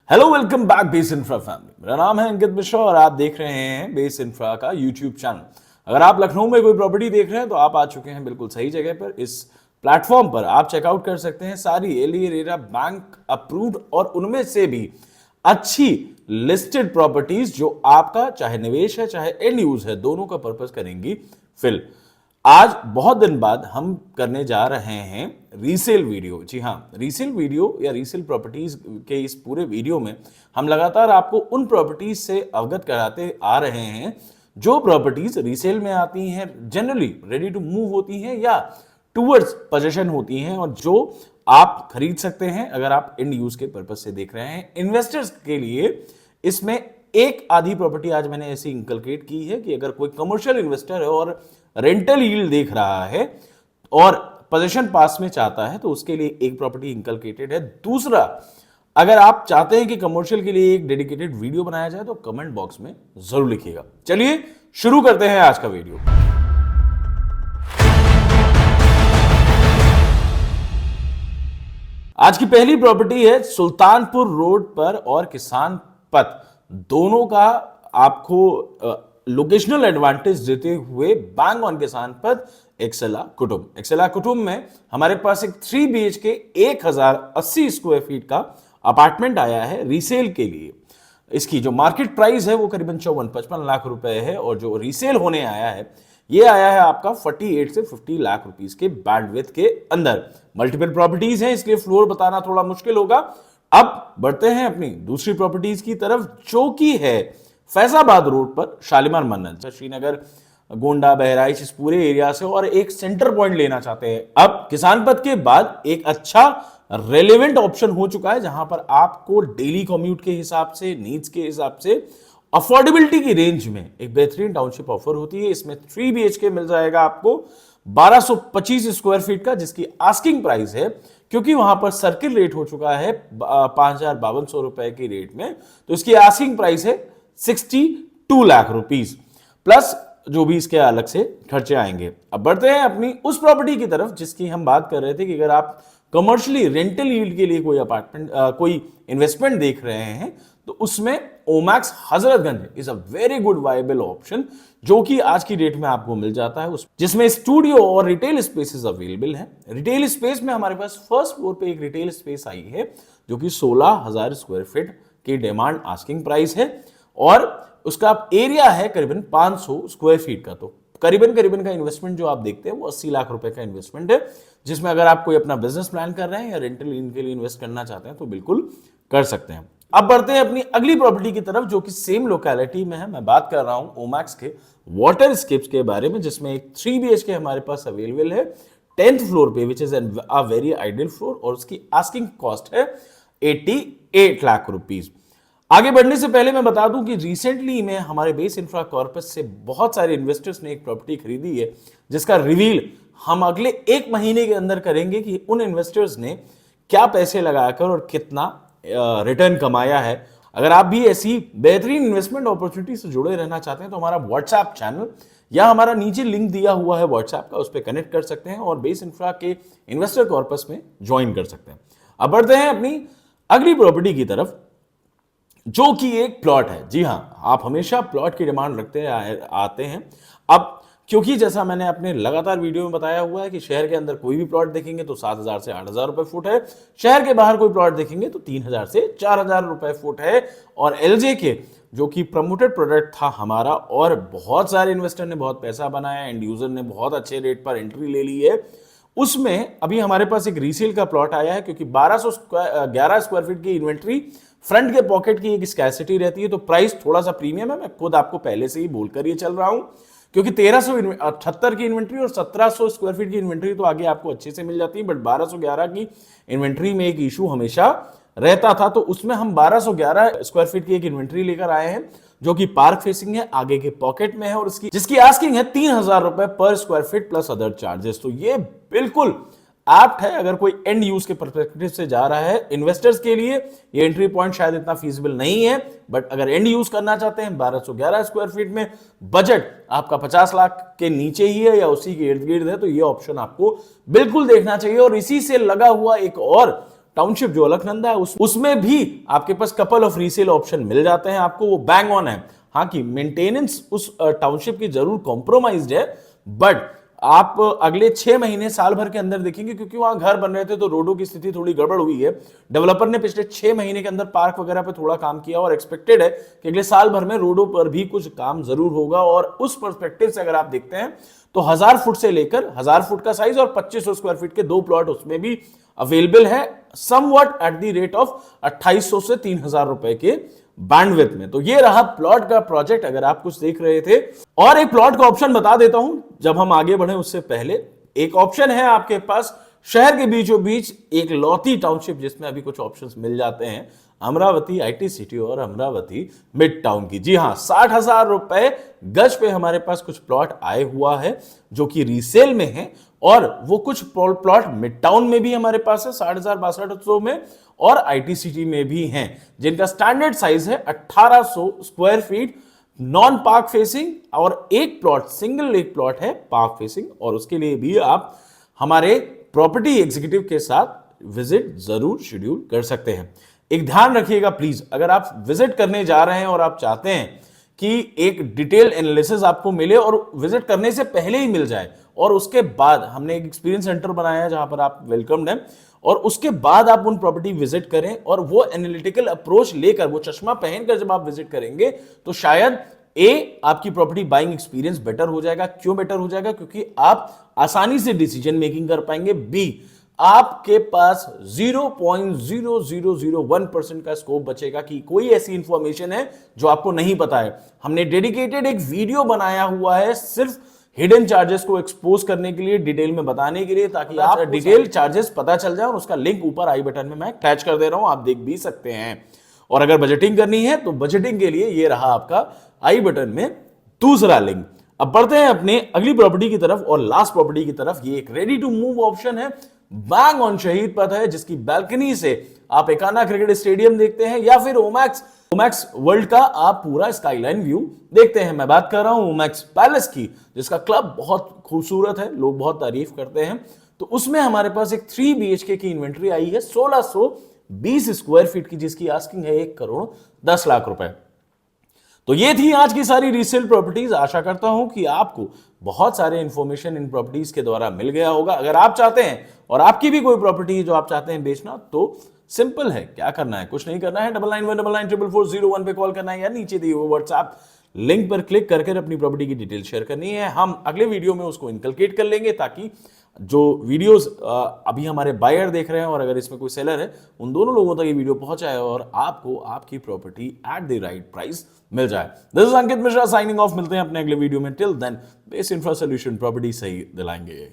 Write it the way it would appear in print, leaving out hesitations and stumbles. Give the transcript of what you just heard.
Hello welcome back base infra family. मेरा नाम है अंकित मिश्रा और आप देख रहे हैं बेस इंफ्रा का यूट्यूब चैनल। अगर आप लखनऊ में कोई प्रॉपर्टी देख रहे हैं तो आप आ चुके हैं बिल्कुल सही जगह पर। इस प्लेटफॉर्म पर आप चेकआउट कर सकते हैं सारी एलिया रेरा बैंक अप्रूव्ड और उनमें से भी अच्छी लिस्टेड प्रॉपर्टीज जो आपका चाहे निवेश है चाहे एंड यूज है दोनों का पर्पस करेंगी फिल। आज बहुत दिन बाद हम करने जा रहे हैं रीसेल वीडियो। जी हाँ, रीसेल वीडियो या रीसेल प्रॉपर्टीज के इस पूरे वीडियो में हम लगातार आपको उन प्रॉपर्टीज से अवगत कराते आ रहे हैं जो प्रॉपर्टीज रीसेल में आती हैं, जनरली रेडी टू मूव होती हैं या टूवर्ड्स पोजीशन होती हैं और जो आप खरीद सकते हैं अगर आप एंड यूज के पर्पस से देख रहे हैं। इन्वेस्टर्स के लिए इसमें एक आधी प्रॉपर्टी आज मैंने ऐसी इंकलकेट की है कि अगर कोई कमर्शियल इन्वेस्टर है और रेंटल यील्ड देख रहा है और पोजीशन पास में चाहता है तो उसके लिए एक प्रॉपर्टी इंकलकेटेड है। दूसरा, अगर आप चाहते हैं कि कमर्शियल के लिए एक डेडिकेटेड वीडियो बनाया जाए तो कमेंट बॉक्स में जरूर लिखिएगा। चलिए शुरू करते हैं आज का वीडियो। आज की पहली प्रॉपर्टी है सुल्तानपुर रोड पर और किसान पथ, दोनों का आपको लोकेशनल एडवांटेज देते हुए बैंग ऑन किसान पथ एक्सेला कुटुंब। एक्सेला कुटुंब में हमारे पास एक 3 BHK 1080 स्क्वायर फीट का अपार्टमेंट आया है रीसेल के लिए। इसकी जो मार्केट प्राइस है वो करीबन 54-55 लाख रुपए है और जो रीसेल होने आया है ये आया है आपका 48 से 50 लाख रुपीस के बैंडविड्थ के अंदर। मल्टीपल प्रॉपर्टीज हैं इसलिए फ्लोर बताना थोड़ा मुश्किल होगा। अब बढ़ते हैं अपनी दूसरी प्रॉपर्टीज की तरफ जो कि है फैजाबाद रोड पर शालीमार मन्नत। श्रीनगर, गोंडा, बहराइच इस पूरे एरिया से और एक सेंटर पॉइंट लेना चाहते हैं। अब किसान पथ के बाद एक अच्छा रेलेवेंट ऑप्शन हो चुका है जहां पर आपको डेली कम्यूट के हिसाब से, नीड्स के हिसाब से, अफोर्डेबिलिटी की रेंज में एक बेहतरीन टाउनशिप ऑफर होती है। इसमें 3 BHK मिल जाएगा आपको 1225 स्क्वायर फीट का, जिसकी आस्किंग प्राइस है क्योंकि वहां पर सर्किल रेट हो चुका है 5,5200 रुपए की रेट में, तो इसकी आस्किंग प्राइस है 62 लाख रुपीस प्लस जो भी इसके अलग से खर्चे आएंगे। अब बढ़ते हैं अपनी उस प्रॉपर्टी की तरफ जिसकी हम बात कर रहे थे कि अगर आप कमर्शियली रेंटल यील्ड के लिए कोई अपार्टमेंट कोई इन्वेस्टमेंट देख रहे हैं तो उसमें Omaxe Hazratganj is a very good viable option जो कि आज की डेट में आपको मिल जाता है, जिसमें स्टूडियो और रिटेल स्पेसेस अवेलेबल हैं। रिटेल स्पेस में हमारे पास फर्स्ट फ्लोर पे एक रिटेल स्पेस आई है जो कि 16,000 स्क्वायर फीट की डिमांड आस्किंग प्राइस है और उसका एरिया है करीबन 500 स्क्वायर फीट का। तो करीबन का इन्वेस्टमेंट जो आप देखते हैं वो 80 लाख रुपए का इन्वेस्टमेंट है, जिसमें अगर आप कोई अपना बिजनेस प्लान कर रहे हैं या रेंटल के लिए इन्वेस्ट करना चाहते हैं तो बिल्कुल कर सकते हैं। अब बढ़ते हैं अपनी अगली प्रॉपर्टी की तरफ जो कि सेम लोकेलिटी में है। मैं बात कर रहा हूं ओमैक्स के वाटर स्केप्स के बारे में, जिसमें एक 3 BHK हमारे पास अवेलेबल है 10th फ्लोर पे, which is a very ideal floor और उसकी आस्किंग कॉस्ट है 88 लाख रुपीज। आगे बढ़ने से पहले मैं बता दूं कि रिसेंटली में हमारे बेस इंफ्रा कॉर्पस से बहुत सारे इन्वेस्टर्स ने एक प्रॉपर्टी खरीदी है जिसका रिवील हम अगले 1 महीने के अंदर करेंगे कि उन इन्वेस्टर्स ने क्या पैसे लगाकर और कितना रिटर्न कमाया है। अगर आप भी ऐसी बेहतरीन इन्वेस्टमेंट अपॉर्चुनिटी से जुड़े रहना चाहते हैं तो हमारा व्हाट्सएप चैनल या हमारा नीचे लिंक दिया हुआ है व्हाट्सएप का, उस पर कनेक्ट कर सकते हैं और बेस इंफ्रा के इन्वेस्टर कॉर्पस में ज्वाइन कर सकते हैं। अब बढ़ते हैं अपनी अगली प्रॉपर्टी की तरफ जो कि एक प्लॉट है। जी हां, आप हमेशा प्लॉट की डिमांड रखते आते हैं। अब क्योंकि जैसा मैंने अपने लगातार वीडियो में बताया हुआ है कि शहर के अंदर कोई भी प्लॉट देखेंगे तो 7,000 से 8,000 रुपए फुट है, शहर के बाहर कोई प्लॉट देखेंगे तो 3,000 से 4,000 रुपए फुट है। और LJK जो कि प्रमोटेड प्रोडक्ट था हमारा और बहुत सारे इन्वेस्टर ने बहुत पैसा बनाया, एंड यूजर ने बहुत अच्छे रेट पर एंट्री ले ली है, उसमें अभी हमारे पास एक रीसेल का प्लॉट आया है क्योंकि 11 स्क्वायर फीट की इन्वेंट्री, फ्रंट के पॉकेट की एक स्कैसिटी रहती है तो प्राइस थोड़ा सा प्रीमियम है। मैं खुद आपको पहले से ही बोलकर ये चल रहा हूं क्योंकि 1378 की इन्वेंट्री और 1700 स्क्वायर फीट की इन्वेंट्री तो आगे आपको अच्छे से मिल जाती है, बट 1211 की इन्वेंट्री में एक इशू हमेशा रहता था, तो उसमें हम 1211 स्क्वायर फीट की एक इन्वेंट्री लेकर आए हैं जो कि पार्क फेसिंग है, आगे के पॉकेट में है और जिसकी आस्किंग है 3,000 रुपए पर square feet plus other charges. तो ये बिल्कुल एप्ट है अगर कोई एंड यूज के पर्सपेक्टिव से जा रहा है। इन्वेस्टर्स के लिए ये एंट्री पॉइंट शायद इतना फीजिबल नहीं है, बट अगर एंड यूज करना चाहते हैं 1211 स्क्वायर फीट में, बजट आपका 50 लाख के नीचे ही है या उसी के इर्द गिर्द है, तो ये ऑप्शन आपको बिल्कुल देखना चाहिए। और इसी से लगा हुआ एक और टाउनशिप जो अलकनंदा है उसमें भी आपके पास कपल ऑफ रीसेल ऑप्शन मिल जाते हैं आपको, वो बैंग ऑन है। हाँ कि मेंटेनेंस उस टाउनशिप की जरूर कॉम्प्रोमाइज्ड है, बट आप अगले 6 महीने साल भर के अंदर देखेंगे, क्योंकि वहां घर बन रहे थे तो रोडों की स्थिति थोड़ी गड़बड़ हुई है। डेवलपर ने पिछले 6 महीने के अंदर पार्क वगैरह पे थोड़ा काम किया और एक्सपेक्टेड है कि अगले साल भर में रोडों पर भी कुछ काम जरूर होगा। और उस पर्सपेक्टिव से अगर आप देखते हैं तो 1000 फुट से लेकर 1000 फुट का साइज और 2500 स्क्वायर फीट के 2 प्लॉट उसमें भी अवेलेबल है, somewhat at the rate of 2800 से 3000 रुपए के बैंडविड्थ में। तो ये रहा प्लॉट का प्रोजेक्ट, अगर आप कुछ देख रहे थे। और एक प्लॉट का ऑप्शन बता देता हूं जब हम आगे बढ़े उससे पहले। एक ऑप्शन है आपके पास शहर के बीचों बीच एक लौती टाउनशिप, जिसमें अभी कुछ ऑप्शंस मिल जाते हैं, अमरावती आईटी सिटी और अमरावती मिड टाउन की। जी हाँ, 60,000 रुपए गज पे हमारे पास कुछ प्लॉट आए हुआ है जो कि रीसेल में है, और वो कुछ प्लॉट मिड टाउन में भी हमारे पास है 60,000-6200 में, और आईटी सिटी में भी हैं, जिनका स्टैंडर्ड साइज है 1800 square feet non park facing, और एक प्लॉट सिंगल एक प्लॉट है पार्क फेसिंग। और उसके लिए भी आप हमारे प्रॉपर्टी एग्जीक्यूटिव के साथ विजिट जरूर शेड्यूल कर सकते हैं। एक ध्यान रखिएगा प्लीज, अगर आप विजिट करने जा रहे हैं और आप चाहते हैं कि एक डिटेल एनालिसिस आपको मिले और विजिट करने से पहले ही मिल जाए, और उसके बाद हमने एक एक्सपीरियंस सेंटर बनाया है जहां पर आप वेलकम्ड हैं, और उसके बाद आप उन प्रॉपर्टी विजिट करें और वो एनालिटिकल अप्रोच लेकर, वो चश्मा पहनकर जब आप विजिट करेंगे तो शायद आपकी प्रॉपर्टी बाइंग एक्सपीरियंस बेटर हो जाएगा। क्यों बेटर हो जाएगा? क्योंकि आप आसानी से डिसीजन मेकिंग कर पाएंगे। आपके पास 0.0001% का स्कोप बचेगा कि कोई ऐसी इंफॉर्मेशन है जो आपको नहीं पता है। हमने डेडिकेटेड एक वीडियो बनाया हुआ है सिर्फ हिडन चार्जेस को एक्सपोज करने के लिए, डिटेल में बताने के लिए, ताकि आप डिटेल चार्जेस पता चल जाए, और उसका लिंक ऊपर आई बटन में मैं अटैच कर दे रहा हूं, आप देख भी सकते हैं। और अगर बजटिंग करनी है तो बजटिंग के लिए ये रहा आपका आई बटन में दूसरा लिंक। अब बढ़ते हैं अपने अगली प्रॉपर्टी की तरफ और लास्ट प्रॉपर्टी की तरफ। ये एक रेडी टू मूव ऑप्शन है, बैंग ऑन शहीद पथ है, जिसकी बालकनी से आप एकाना क्रिकेट स्टेडियम देखते हैं या फिर ओमैक्स वर्ल्ड का आप पूरा स्काईलाइन व्यू देखते हैं। मैं बात कर रहा हूं ओमैक्स पैलेस की, जिसका क्लब बहुत खूबसूरत है, लोग बहुत तारीफ करते हैं। तो उसमें हमारे पास एक 3 BHK की इन्वेंट्री आई है 1620 स्क्वायर फीट की, जिसकी आस्किंग है 1,10,00,000 रुपए। तो ये थी आज की सारी रीसेल प्रॉपर्टीज। आशा करता हूं कि आपको बहुत सारे इंफॉर्मेशन इन प्रॉपर्टीज के द्वारा मिल गया होगा। अगर आप चाहते हैं और आपकी भी कोई प्रॉपर्टी जो आप चाहते हैं बेचना, तो सिंपल है, क्या करना है, कुछ नहीं करना है, 9919944401 पे कॉल करना है या नीचे दिए हुए व्हाट्सएप लिंक पर क्लिक करके अपनी प्रॉपर्टी की डिटेल शेयर करनी है। हम अगले वीडियो में उसको इनकलकेट कर लेंगे, ताकि जो वीडियोस अभी हमारे बायर देख रहे हैं और अगर इसमें कोई सेलर है, उन दोनों लोगों तक ये वीडियो पहुंचाए और आपको आपकी property at the right price मिल जाए। This is Ankit Mishra signing off. मिलते हैं अपने अगले वीडियो में। Till then, best infra solution, property सही दिलाएंगे।